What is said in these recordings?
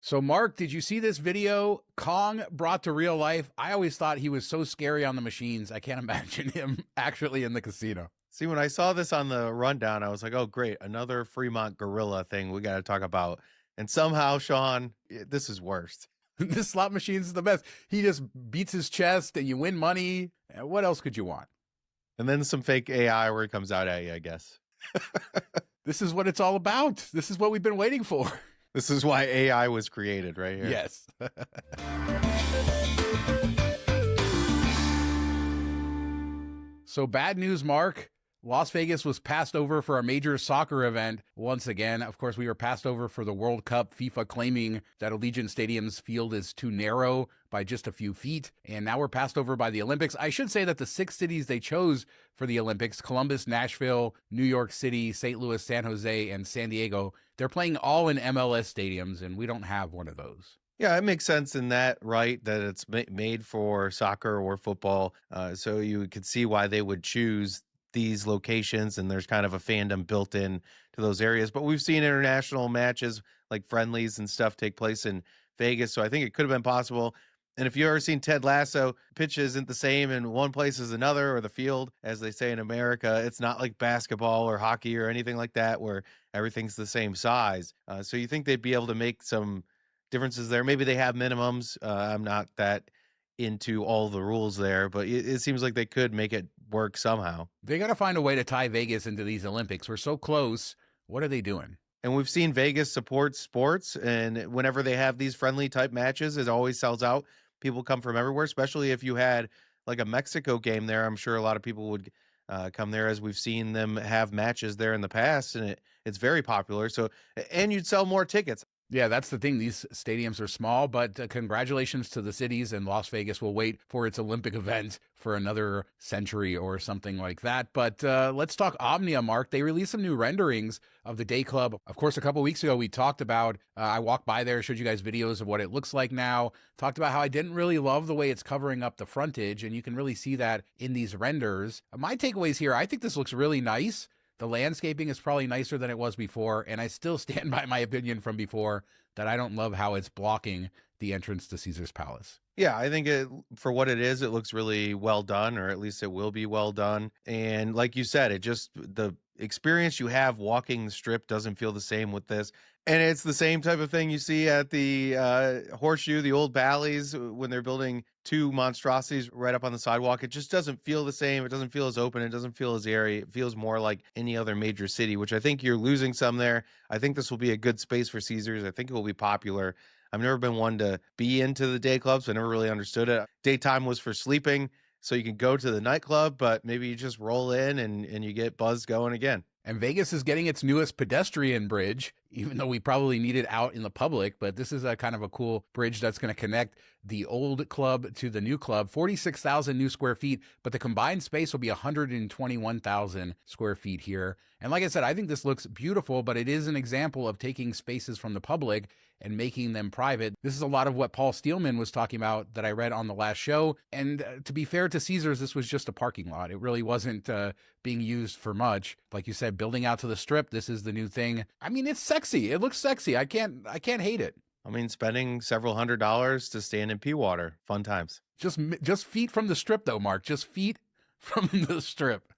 So, Mark, did you see this video Kong brought to real life? I always thought he was so scary on the machines. I can't imagine him actually in the casino. See, when I saw this on the rundown, I was like, oh, great. Another Fremont gorilla thing we got to talk about. And somehow, Sean, this is worse. This slot machine is the best. He just beats his chest and you win money. What else could you want? And then some fake AI where it comes out at you, I guess. This is what it's all about. This is what we've been waiting for. This is why AI was created right here. Yes. So bad news, Mark. Las Vegas was passed over for a major soccer event once again. Of course, we were passed over for the World Cup, FIFA claiming that Allegiant Stadium's field is too narrow by just a few feet. And now we're passed over by the Olympics. I should say that the 6 cities they chose for the Olympics, Columbus, Nashville, New York City, St. Louis, San Jose, and San Diego, they're playing all in MLS stadiums, and we don't have one of those. Yeah, it makes sense in that, right, that it's made for soccer or football. So you could see why they would choose these locations, and there's kind of a fandom built in to those areas. But we've seen international matches like friendlies and stuff take place in Vegas, so I think it could have been possible. And if you've ever seen Ted Lasso, pitch isn't the same in one place as another, or the field, as they say in America. It's not like basketball or hockey or anything like that where everything's the same size. So you think they'd be able to make some differences there. Maybe they have minimums. I'm not that into all the rules there, but it seems like they could make it work somehow. They got to find a way to tie Vegas into these Olympics. We're so close. What are they doing? And we've seen Vegas support sports, and whenever they have these friendly type matches, it always sells out. People come from everywhere, especially if you had like a Mexico game there. I'm sure a lot of people would come there, as we've seen them have matches there in the past, and it's very popular. So, and you'd sell more tickets. Yeah, that's the thing. These stadiums are small, but congratulations to the cities, and Las Vegas will wait for its Olympic event for another century or something like that. But let's talk Omnia, Mark. They released some new renderings of the Day Club. Of course, a couple weeks ago, we talked about, I walked by there, showed you guys videos of what it looks like now, talked about how I didn't really love the way it's covering up the frontage, and you can really see that in these renders. My takeaways here, I think this looks really nice. The landscaping is probably nicer than it was before, and I still stand by my opinion from before that I don't love how it's blocking the entrance to Caesars Palace. Yeah, I think for what it is, it looks really well done, or at least it will be well done. And like you said, the experience you have walking the strip doesn't feel the same with this. And it's the same type of thing you see at the Horseshoe, the old Bally's, when they're building 2 monstrosities right up on the sidewalk. It just doesn't feel the same. It doesn't feel as open. It doesn't feel as airy. It feels more like any other major city, which I think you're losing some there. I think this will be a good space for Caesars. I think it will be popular. I've never been one to be into the day clubs. I never really understood it. Daytime was for sleeping, so you can go to the nightclub, but maybe you just roll in and you get buzzed going again. And Vegas is getting its newest pedestrian bridge, even though we probably need it out in the public. But this is a kind of a cool bridge that's going to connect the old club to the new club. 46,000 new square feet, but the combined space will be 121,000 square feet here. And like I said, I think this looks beautiful, but it is an example of taking spaces from the public and making them private. This is a lot of what Paul Steelman was talking about that I read on the last show. And to be fair to Caesars, this was just a parking lot. It really wasn't being used for much. Like you said, building out to the strip, this is the new thing. I mean, it's sexy. It looks sexy. I can't hate it. I mean, spending several $100s to stand in pea water. Fun times. Just feet from the strip, though, Mark. Just feet from the strip.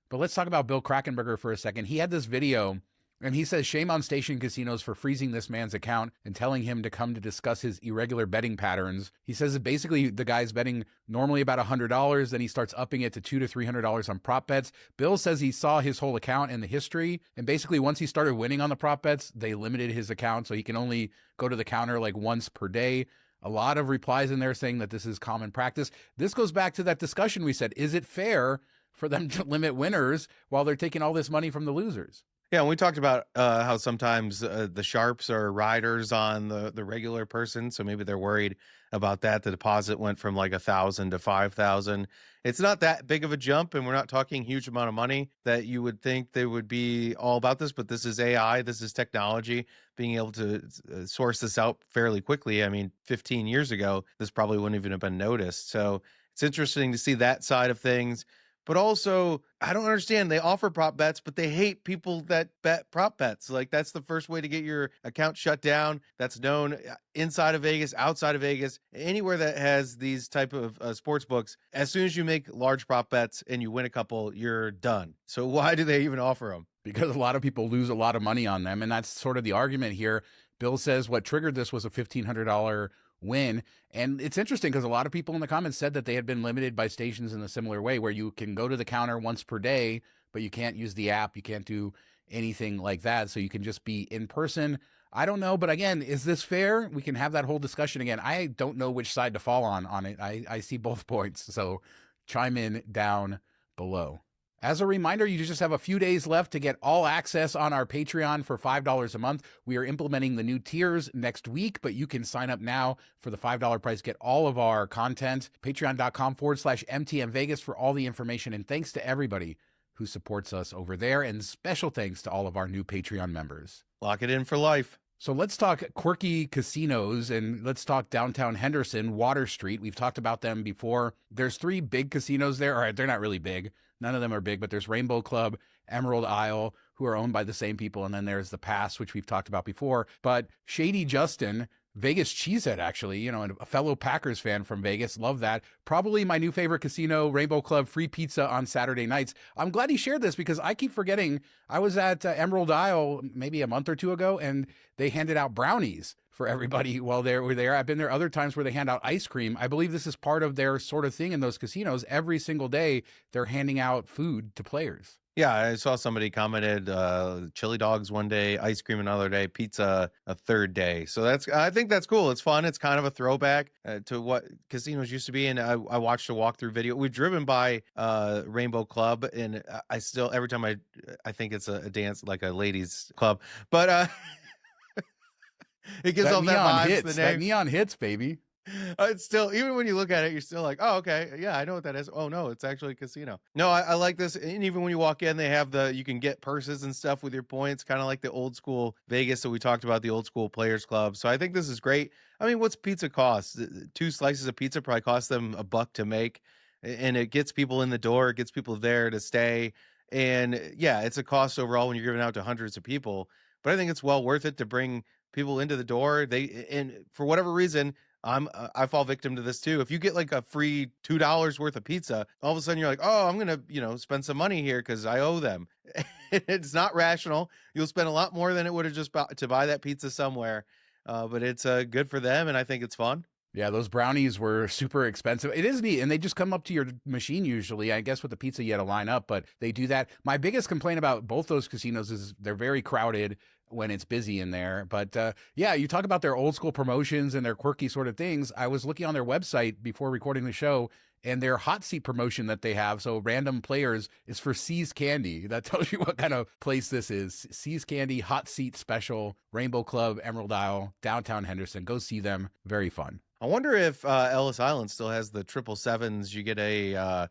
But let's talk about Bill Krakenberger for a second. He had this video, and he says, shame on station casinos for freezing this man's account and telling him to come to discuss his irregular betting patterns. He says that basically the guy's betting normally about $100, then he starts upping it to $200 to $300 on prop bets. Bill says he saw his whole account and the history, and basically once he started winning on the prop bets, they limited his account so he can only go to the counter like once per day. A lot of replies in there saying that this is common practice. This goes back to that discussion we said. Is it fair for them to limit winners while they're taking all this money from the losers? Yeah, and we talked about how sometimes the sharps are riders on the regular person, so maybe they're worried about that. The deposit went from like 1,000 to 5,000. It's not that big of a jump, and we're not talking huge amount of money that you would think they would be all about this. But this is AI, this is technology, being able to source this out fairly quickly. I mean, 15 years ago, this probably wouldn't even have been noticed. So it's interesting to see that side of things. but also I don't understand. They offer prop bets, but they hate people that bet prop bets. Like, that's the first way to get your account shut down. That's known inside of Vegas, outside of Vegas, anywhere that has these type of sports books. As soon as you make large prop bets and you win a couple, you're done. So why do they even offer them? Because a lot of people lose a lot of money on them. And that's sort of the argument here. Bill says what triggered this was a $1,500 win. And it's interesting because a lot of people in the comments said that they had been limited by stations in a similar way, where you can go to the counter once per day, but you can't use the app. You can't do anything like that. So you can just be in person. I don't know. But again, is this fair? We can have that whole discussion again. I don't know which side to fall on it. I see both points. So chime in down below. As a reminder, you just have a few days left to get all access on our Patreon for $5 a month. We are implementing the new tiers next week, but you can sign up now for the $5 price, get all of our content. Patreon.com/MTM Vegas for all the information. And thanks to everybody who supports us over there. And special thanks to all of our new Patreon members. Lock it in for life. So let's talk quirky casinos, and let's talk downtown Henderson, Water Street. We've talked about them before. There's 3 big casinos there. All right, they're not really big. None of them are big, but there's Rainbow Club, Emerald Isle, who are owned by the same people. And then there's the Pass, which we've talked about before. But Shady Justin, Vegas Cheesehead, actually, you know, and a fellow Packers fan from Vegas, love that. Probably my new favorite casino, Rainbow Club, free pizza on Saturday nights. I'm glad he shared this because I keep forgetting. I was at Emerald Isle maybe a month or two ago, and they handed out brownies for everybody while they were there. I've been there other times where they hand out ice cream. I believe this is part of their sort of thing in those casinos. Every single day, they're handing out food to players. Yeah, I saw somebody commented chili dogs one day, ice cream another day, pizza a third day. So I think that's cool. It's fun. It's kind of a throwback to what casinos used to be. And I watched a walkthrough video. We've driven by Rainbow Club, and I still, every time I think it's a dance, like a ladies club, but it gives off that vibe. Hits, that neon hits, baby. It's still, even when you look at it, you're still like, oh, okay, yeah, I know what that is. Oh no, it's actually a casino. No, I like this. And even when you walk in, they have you can get purses and stuff with your points, kind of like the old school Vegas. So we talked about the old school Players Club. So I think this is great. I mean, what's pizza cost? 2 slices of pizza probably cost them $1 to make, and it gets people in the door, it gets people there to stay. And yeah, it's a cost overall when you're giving out to hundreds of people, but I think it's well worth it to bring people into the door. And for whatever reason, I fall victim to this too. If you get like a free $2 worth of pizza, all of a sudden you're like, oh, I'm gonna, spend some money here because I owe them. It's not rational. You'll spend a lot more than it would have just to buy that pizza somewhere. But it's good for them, and I think it's fun. Yeah, those brownies were super expensive. It is neat, and they just come up to your machine usually. I guess with the pizza, you had to line up, but they do that. My biggest complaint about both those casinos is they're very crowded when it's busy in there. But yeah, you talk about their old school promotions and their quirky sort of things. I was looking on their website before recording the show, and their hot seat promotion that they have, so random players, is for See's Candy. That tells you what kind of place this is. See's Candy, hot seat special, Rainbow Club, Emerald Isle, downtown Henderson. Go see them. Very fun. I wonder if Ellis Island still has the 777s. You get a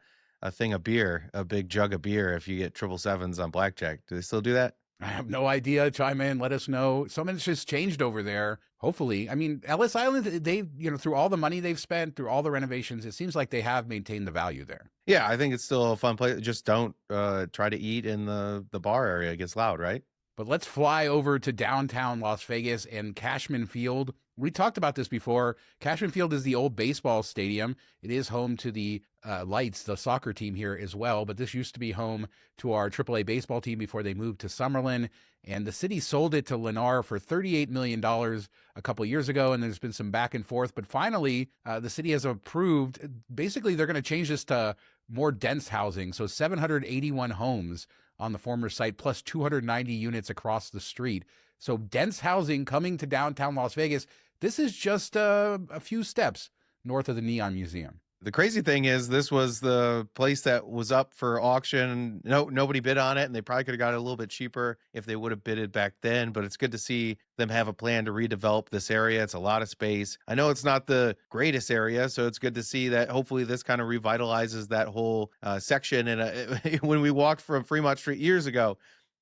thing of beer, a big jug of beer if you get 777s on blackjack. Do they still do that? I have no idea. Chime in, let us know. So much has changed over there. Hopefully. I mean, Ellis Island, they, through all the money they've spent, through all the renovations, it seems like they have maintained the value there. Yeah, I think it's still a fun place. Just don't try to eat in the bar area. It gets loud, right? But let's fly over to downtown Las Vegas and Cashman Field. We talked about this before. Cashman Field is the old baseball stadium. It is home to the Lights, the soccer team here as well. But this used to be home to our AAA baseball team before they moved to Summerlin. And the city sold it to Lennar for $38 million a couple of years ago. And there's been some back and forth. But finally, the city has approved. Basically, they're going to change this to more dense housing. So 781 homes on the former site, plus 290 units across the street. So dense housing coming to downtown Las Vegas. This is just a few steps north of the Neon Museum. The crazy thing is, this was the place that was up for auction. Nobody bid on it, and they probably could have got it a little bit cheaper if they would have bidded back then. But it's good to see them have a plan to redevelop this area. It's a lot of space. I know it's not the greatest area, so it's good to see that hopefully this kind of revitalizes that whole section. And when we walked from Fremont Street years ago,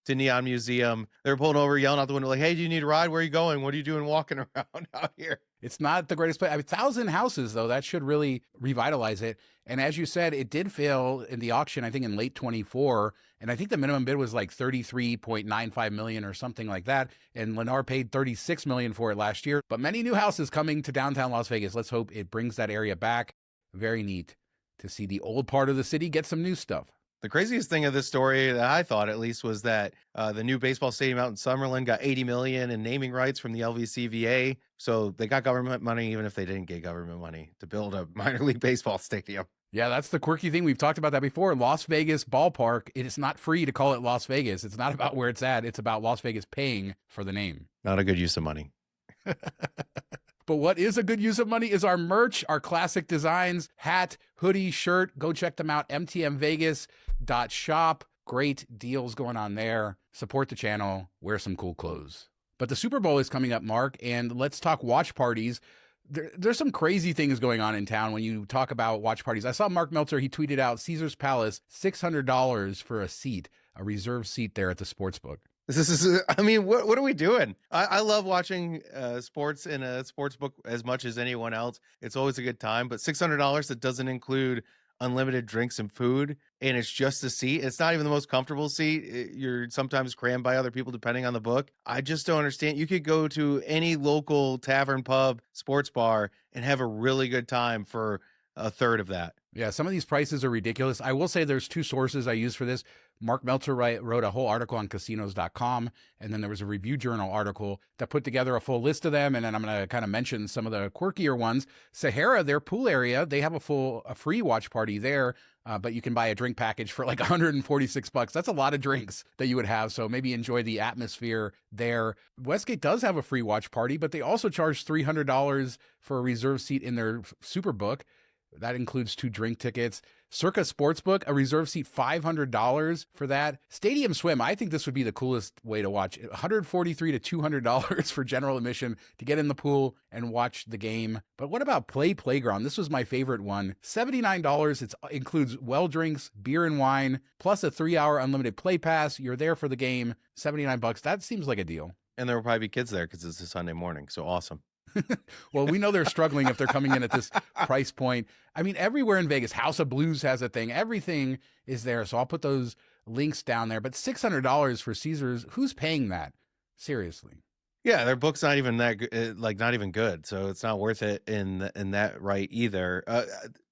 to Neon Museum. They're pulling over, yelling out the window like, "Hey, do you need a ride? Where are you going? What are you doing walking around out here?" It's not the greatest place. I mean, 1,000 houses, though, that should really revitalize it. And as you said, it did fail in the auction, I think, in late 24. And I think the minimum bid was like 33.95 million or something like that. And Lennar paid 36 million for it last year. But many new houses coming to downtown Las Vegas. Let's hope it brings that area back. Very neat to see the old part of the city get some new stuff. The craziest thing of this story that I thought at least was that the new baseball stadium out in Summerlin got 80 million in naming rights from the LVCVA. So they got government money, even if they didn't get government money to build a minor league baseball stadium. Yeah, that's the quirky thing. We've talked about that before. Las Vegas ballpark, it is not free to call it Las Vegas. It's not about where it's at. It's about Las Vegas paying for the name. Not a good use of money. But what is a good use of money is our merch, our classic designs, hat, hoodie, shirt. Go check them out, mtmvegas.shop. Great deals going on there. Support the channel. Wear some cool clothes. But the Super Bowl is coming up, Mark, and let's talk watch parties. There's some crazy things going on in town when you talk about watch parties. I saw Mark Meltzer, he tweeted out Caesars Palace, $600 for a seat, a reserved seat there at the sportsbook. This is, I mean, what are we doing? I love watching sports in a sports book as much as anyone else. It's always a good time, but $600, that doesn't include unlimited drinks and food, and it's just a seat. It's not even the most comfortable seat. You're sometimes crammed by other people depending on the book. I just don't understand. You could go to any local tavern, pub, sports bar and have a really good time for a third of that. Yeah, some of these prices are ridiculous. I will say there's two sources I use for this. Mark Meltzer wrote a whole article on casinos.com, and then there was a Review Journal article that put together a full list of them, and then I'm going to kind of mention some of the quirkier ones. Sahara, their pool area, they have a free watch party there, but you can buy a drink package for like $146. That's a lot of drinks that you would have, so maybe enjoy the atmosphere there. Westgate does have a free watch party, but they also charge $300 for a reserved seat in their Superbook. That includes 2 drink tickets. Circa Sportsbook, a reserve seat, $500 for that. Stadium Swim, I think this would be the coolest way to watch. $143 to $200 for general admission to get in the pool and watch the game. But what about Play Playground? This was my favorite one. $79. It includes well drinks, beer and wine, plus a 3-hour unlimited play pass. You're there for the game. $79. That seems like a deal. And there will probably be kids there because it's a Sunday morning. So awesome. Well, we know they're struggling if they're coming in at this price point. I mean, everywhere in Vegas, House of Blues has a thing. Everything is there. So I'll put those links down there. But $600 for Caesars, who's paying that? Seriously. Yeah, their book's not even that not even good. So it's not worth it in that right either.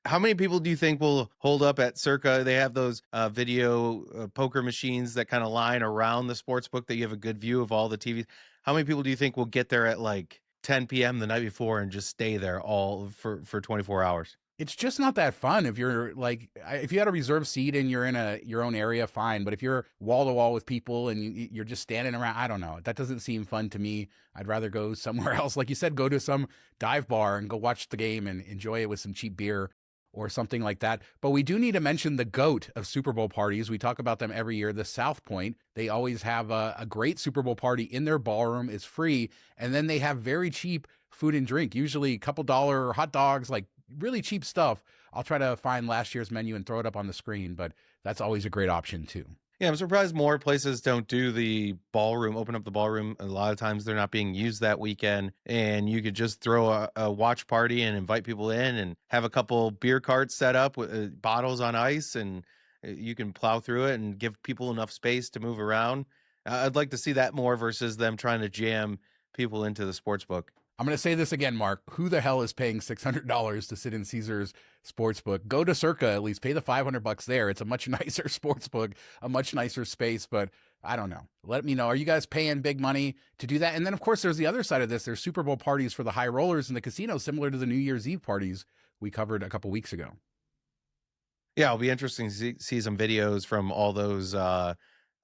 How many people do you think will hold up at Circa? They have those video poker machines that kind of line around the sports book that you have a good view of all the TVs. How many people do you think will get there at like 10 p.m. the night before and just stay there all for 24 hours? It's just not that fun. If you're like, if you had a reserved seat and you're in your own area, fine. But if you're wall to wall with people and you're just standing around, I don't know. That doesn't seem fun to me. I'd rather go somewhere else. Like you said, go to some dive bar and go watch the game and enjoy it with some cheap beer or something like that. But we do need to mention the GOAT of Super Bowl parties. We talk about them every year, the South Point. They always have a great Super Bowl party in their ballroom. It's free. And then they have very cheap food and drink, usually a couple dollar hot dogs, like really cheap stuff. I'll try to find last year's menu and throw it up on the screen, but that's always a great option too. Yeah, I'm surprised more places don't do the ballroom, open up the ballroom. A lot of times they're not being used that weekend, and you could just throw a watch party and invite people in and have a couple beer carts set up with bottles on ice, and you can plow through it and give people enough space to move around. I'd like to see that more versus them trying to jam people into the sports book. I'm going to say this again, Mark. Who the hell is paying $600 to sit in Caesars Sportsbook? Go to Circa, at least pay the $500 there. It's a much nicer sportsbook, a much nicer space, but I don't know. Let me know. Are you guys paying big money to do that? And then, of course, there's the other side of this. There's Super Bowl parties for the high rollers in the casino, similar to the New Year's Eve parties we covered a couple weeks ago. Yeah, it'll be interesting to see some videos from all those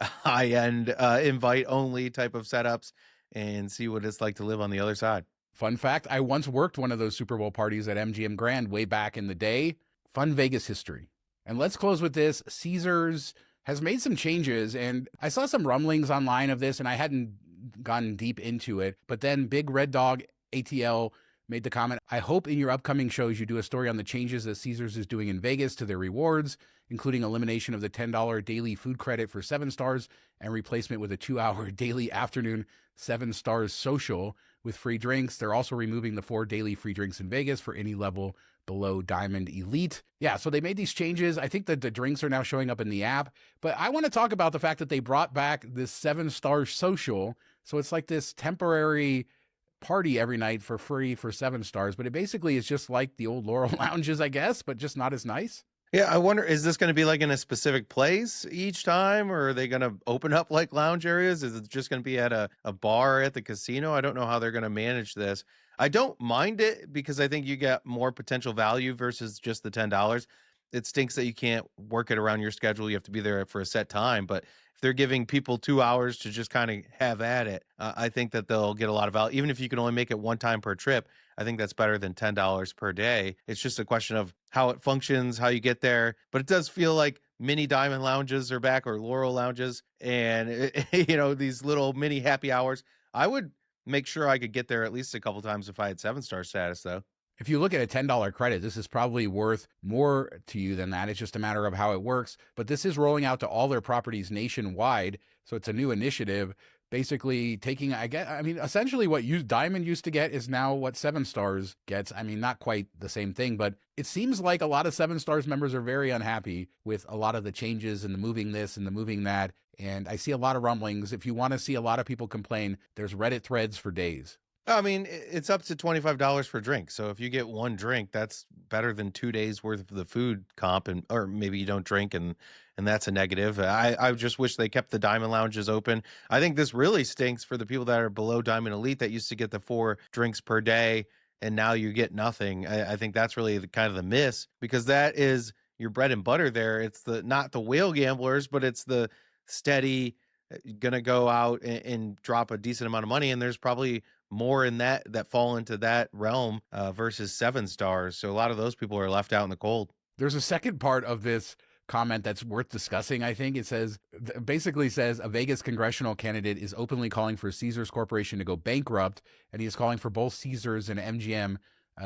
high-end invite-only type of setups and see what it's like to live on the other side. Fun fact, I once worked one of those Super Bowl parties at MGM Grand way back in the day. Fun Vegas history. And let's close with this. Caesars has made some changes, and I saw some rumblings online of this, and I hadn't gotten deep into it. But then Big Red Dog ATL made the comment, I hope in your upcoming shows you do a story on the changes that Caesars is doing in Vegas to their rewards, including elimination of the $10 daily food credit for 7 stars and replacement with a 2-hour daily afternoon 7 stars social with free drinks. They're also removing the 4 daily free drinks in Vegas for any level below Diamond Elite. Yeah, so they made these changes. I think that the drinks are now showing up in the app, but I want to talk about the fact that they brought back this 7-star social. So it's like this temporary party every night for free for 7 stars, but it basically is just like the old Laurel lounges, I guess, but just not as nice. Yeah, I wonder, is this going to be like in a specific place each time, or are they going to open up like lounge areas? Is it just going to be at a bar at the casino? I don't know how they're going to manage this. I don't mind it because I think you get more potential value versus just the $10. It stinks that you can't work it around your schedule. You have to be there for a set time. But if they're giving people 2 hours to just kind of have at it, I think that they'll get a lot of value. Even if you can only make it one time per trip, I think that's better than $10 per day. It's just a question of how it functions, how you get there. But it does feel like mini diamond lounges are back, or Laurel lounges, and these little mini happy hours. I would make sure I could get there at least a couple times if I had 7-star status, though. If you look at a $10 credit, this is probably worth more to you than that. It's just a matter of how it works. But this is rolling out to all their properties nationwide. So it's a new initiative, basically taking, essentially what Diamond used to get is now what 7 stars gets. I mean, not quite the same thing, but it seems like a lot of 7 stars members are very unhappy with a lot of the changes and the moving this and the moving that. And I see a lot of rumblings. If you want to see a lot of people complain, there's Reddit threads for days. I mean, it's up to $25 per drink. So if you get one drink, that's better than 2 days worth of the food comp, or maybe you don't drink and that's a negative. I just wish they kept the Diamond Lounges open. I think this really stinks for the people that are below Diamond Elite that used to get the 4 drinks per day, and now you get nothing. I think that's really kind of the miss, because that is your bread and butter there. It's not the whale gamblers, but it's the steady, gonna go out and drop a decent amount of money, and there's probably more in that fall into that realm versus 7 stars. So a lot of those people are left out in the cold. There's a second part of this comment that's worth discussing. I think it basically says a Vegas congressional candidate is openly calling for Caesars Corporation to go bankrupt, and he is calling for both Caesars and MGM,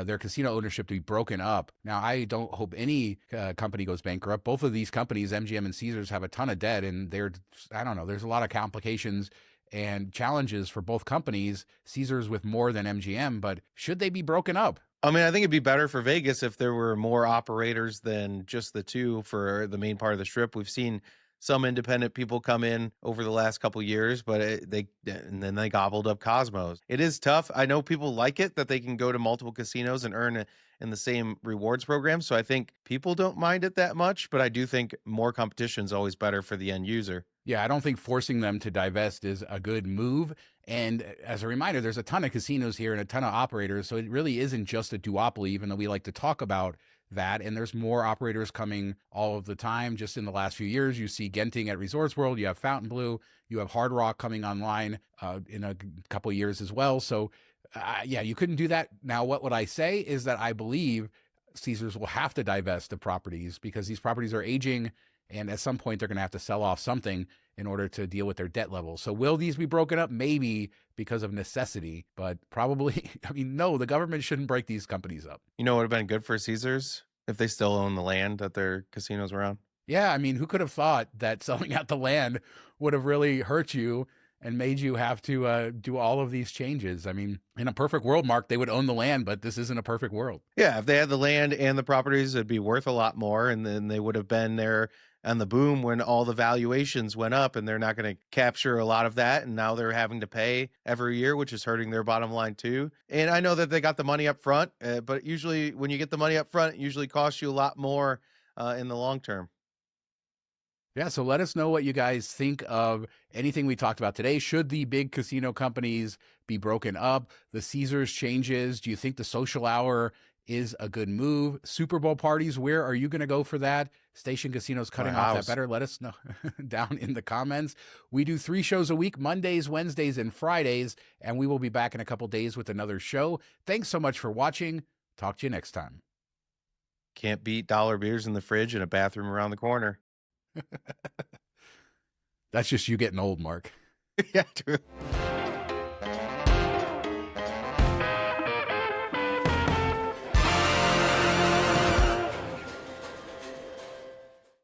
their casino ownership, to be broken up. Now, I don't hope any company goes bankrupt. Both of these companies, MGM and Caesars, have a ton of debt, and there's a lot of complications and challenges for both companies, Caesars with more than MGM, but should they be broken up? I mean, I think it'd be better for Vegas if there were more operators than just the 2 for the main part of the Strip. We've seen some independent people come in over the last couple of years, but then they gobbled up Cosmos. It is tough. I know people like it that they can go to multiple casinos and earn in the same rewards program. So I think people don't mind it that much, but I do think more competition is always better for the end user. Yeah, I don't think forcing them to divest is a good move. And as a reminder, there's a ton of casinos here and a ton of operators. So it really isn't just a duopoly, even though we like to talk about that. And there's more operators coming all of the time. Just in the last few years, you see Genting at Resorts World, you have Fontainebleau, you have Hard Rock coming online in a couple of years as well. So you couldn't do that. Now, what would I say is that I believe Caesars will have to divest of properties because these properties are aging, and at some point they're going to have to sell off something in order to deal with their debt levels. So will these be broken up? Maybe because of necessity, but probably, no, the government shouldn't break these companies up. You know what would have been good for Caesars? If they still own the land that their casinos were on. Yeah, who could have thought that selling out the land would have really hurt you and made you have to do all of these changes? In a perfect world, Mark, they would own the land, but this isn't a perfect world. Yeah, if they had the land and the properties, it'd be worth a lot more, and then they would have been there on the boom when all the valuations went up, and they're not going to capture a lot of that, and now they're having to pay every year, which is hurting their bottom line too. And I know that they got the money up front, but usually when you get the money up front, it usually costs you a lot more in the long term. Yeah, so let us know what you guys think of anything we talked about today. Should the big casino companies be broken up? The Caesars changes? Do you think the social hour is a good move? Super Bowl parties, where are you going to go for that? Station casinos cutting off that better? Let us know down in the comments. We do 3 shows a week, Mondays, Wednesdays, and Fridays, and we will be back in a couple days with another show. Thanks so much for watching. Talk to you next time. Can't beat dollar beers in the fridge and a bathroom around the corner. That's just you getting old, Mark. Yeah, true.